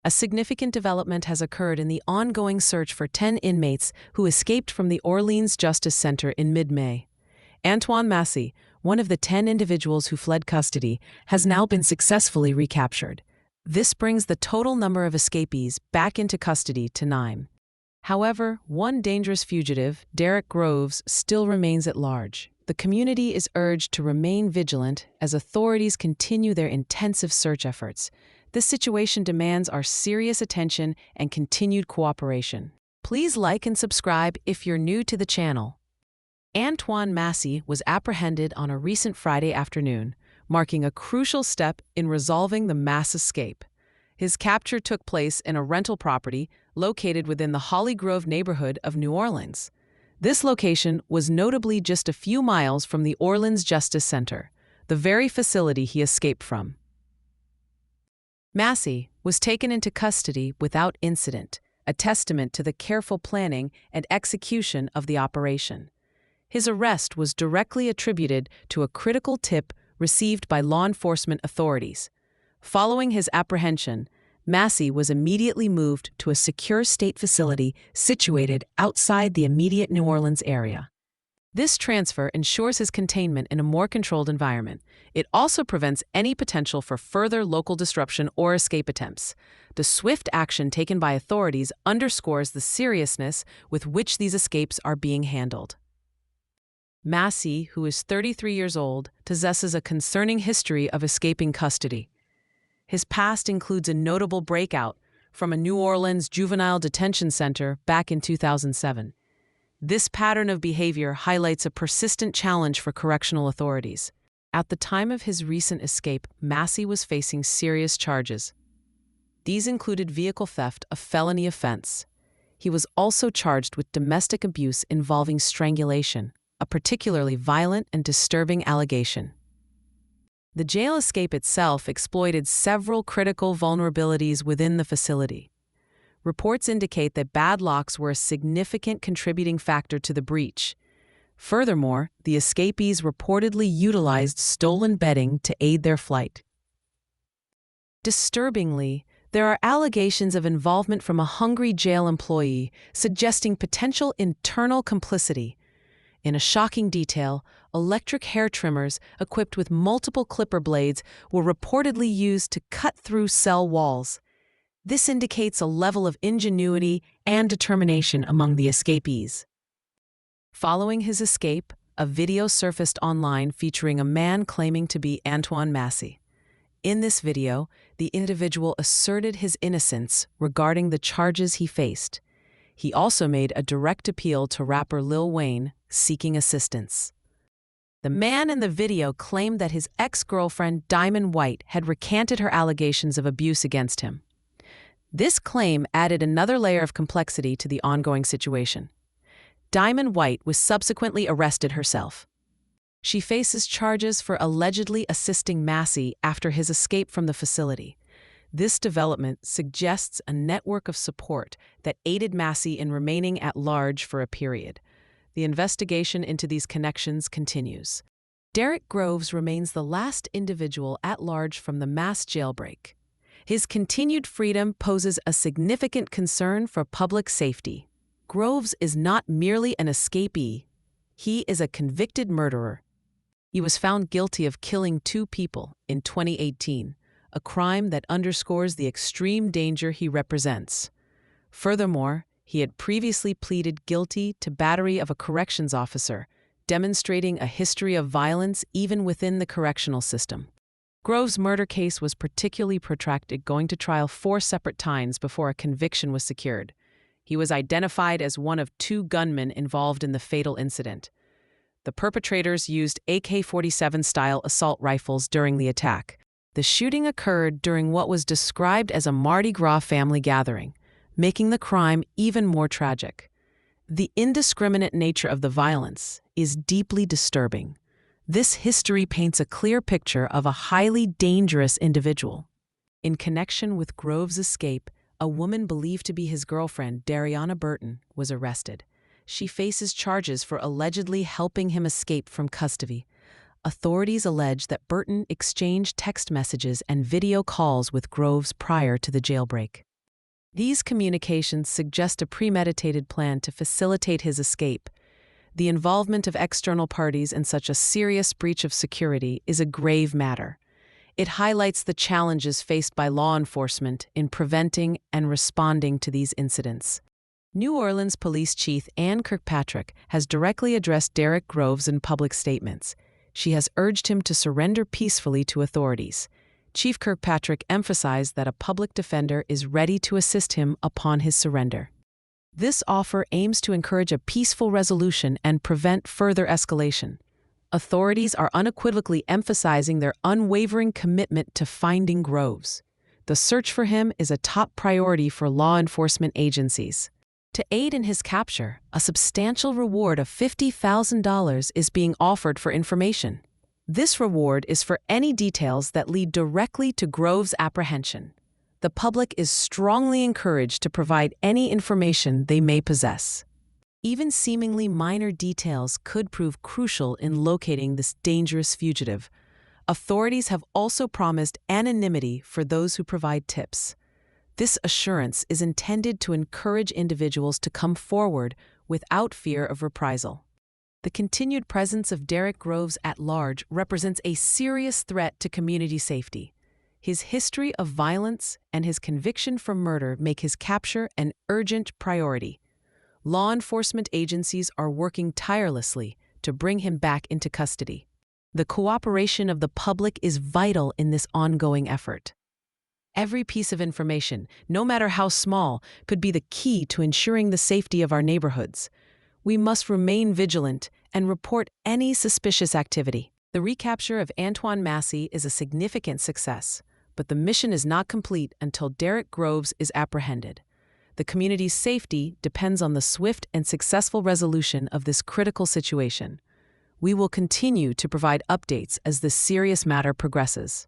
A significant development has occurred in the ongoing search for 10 inmates who escaped from the Orleans Justice Center in mid-May. Antoine Massey, one of the 10 individuals who fled custody, has now been successfully recaptured. This brings the total number of escapees back into custody to 9. However, one dangerous fugitive, Derrick Groves, still remains at large. The community is urged to remain vigilant as authorities continue their intensive search efforts. This situation demands our serious attention and continued cooperation. Please like and subscribe if you're new to the channel. Antoine Massey was apprehended on a recent Friday afternoon, marking a crucial step in resolving the mass escape. His capture took place in a rental property located within the Holly Grove neighborhood of New Orleans. This location was notably just a few miles from the Orleans Justice Center, the very facility he escaped from. Massey was taken into custody without incident, a testament to the careful planning and execution of the operation. His arrest was directly attributed to a critical tip received by law enforcement authorities. Following his apprehension, Massey was immediately moved to a secure state facility situated outside the immediate New Orleans area. This transfer ensures his containment in a more controlled environment. It also prevents any potential for further local disruption or escape attempts. The swift action taken by authorities underscores the seriousness with which these escapes are being handled. Massey, who is 33 years old, possesses a concerning history of escaping custody. His past includes a notable breakout from a New Orleans juvenile detention center back in 2007. This pattern of behavior highlights a persistent challenge for correctional authorities. At the time of his recent escape, Massey was facing serious charges. These included vehicle theft, a felony offense. He was also charged with domestic abuse involving strangulation, a particularly violent and disturbing allegation. The jail escape itself exploited several critical vulnerabilities within the facility. Reports indicate that bad locks were a significant contributing factor to the breach. Furthermore, the escapees reportedly utilized stolen bedding to aid their flight. Disturbingly, there are allegations of involvement from a hungry jail employee, suggesting potential internal complicity. In a shocking detail, electric hair trimmers equipped with multiple clipper blades were reportedly used to cut through cell walls. This indicates a level of ingenuity and determination among the escapees. Following his escape, a video surfaced online featuring a man claiming to be Antoine Massey. In this video, the individual asserted his innocence regarding the charges he faced. He also made a direct appeal to rapper Lil Wayne, seeking assistance. The man in the video claimed that his ex-girlfriend, Diamond White, had recanted her allegations of abuse against him. This claim added another layer of complexity to the ongoing situation. Diamond White was subsequently arrested herself. She faces charges for allegedly assisting Massey after his escape from the facility. This development suggests a network of support that aided Massey in remaining at large for a period. The investigation into these connections continues. Derrick Groves remains the last individual at large from the mass jailbreak. His continued freedom poses a significant concern for public safety. Groves is not merely an escapee. He is a convicted murderer. He was found guilty of killing 2 people in 2018, a crime that underscores the extreme danger he represents. Furthermore, he had previously pleaded guilty to battery of a corrections officer, demonstrating a history of violence even within the correctional system. Groves' murder case was particularly protracted, going to trial 4 separate times before a conviction was secured. He was identified as one of 2 gunmen involved in the fatal incident. The perpetrators used AK-47-style assault rifles during the attack. The shooting occurred during what was described as a Mardi Gras family gathering, making the crime even more tragic. The indiscriminate nature of the violence is deeply disturbing. This history paints a clear picture of a highly dangerous individual. In connection with Groves' escape, a woman believed to be his girlfriend, Dariana Burton, was arrested. She faces charges for allegedly helping him escape from custody. Authorities allege that Burton exchanged text messages and video calls with Groves prior to the jailbreak. These communications suggest a premeditated plan to facilitate his escape. The involvement of external parties in such a serious breach of security is a grave matter. It highlights the challenges faced by law enforcement in preventing and responding to these incidents. New Orleans Police Chief Ann Kirkpatrick has directly addressed Derrick Groves in public statements. She has urged him to surrender peacefully to authorities. Chief Kirkpatrick emphasized that a public defender is ready to assist him upon his surrender. This offer aims to encourage a peaceful resolution and prevent further escalation. Authorities are unequivocally emphasizing their unwavering commitment to finding Groves. The search for him is a top priority for law enforcement agencies. To aid in his capture, a substantial reward of $50,000 is being offered for information. This reward is for any details that lead directly to Groves' apprehension. The public is strongly encouraged to provide any information they may possess. Even seemingly minor details could prove crucial in locating this dangerous fugitive. Authorities have also promised anonymity for those who provide tips. This assurance is intended to encourage individuals to come forward without fear of reprisal. The continued presence of Derrick Groves at large represents a serious threat to community safety. His history of violence and his conviction for murder make his capture an urgent priority. Law enforcement agencies are working tirelessly to bring him back into custody. The cooperation of the public is vital in this ongoing effort. Every piece of information, no matter how small, could be the key to ensuring the safety of our neighborhoods. We must remain vigilant and report any suspicious activity. The recapture of Antoine Massey is a significant success, but the mission is not complete until Derrick Groves is apprehended. The community's safety depends on the swift and successful resolution of this critical situation. We will continue to provide updates as this serious matter progresses.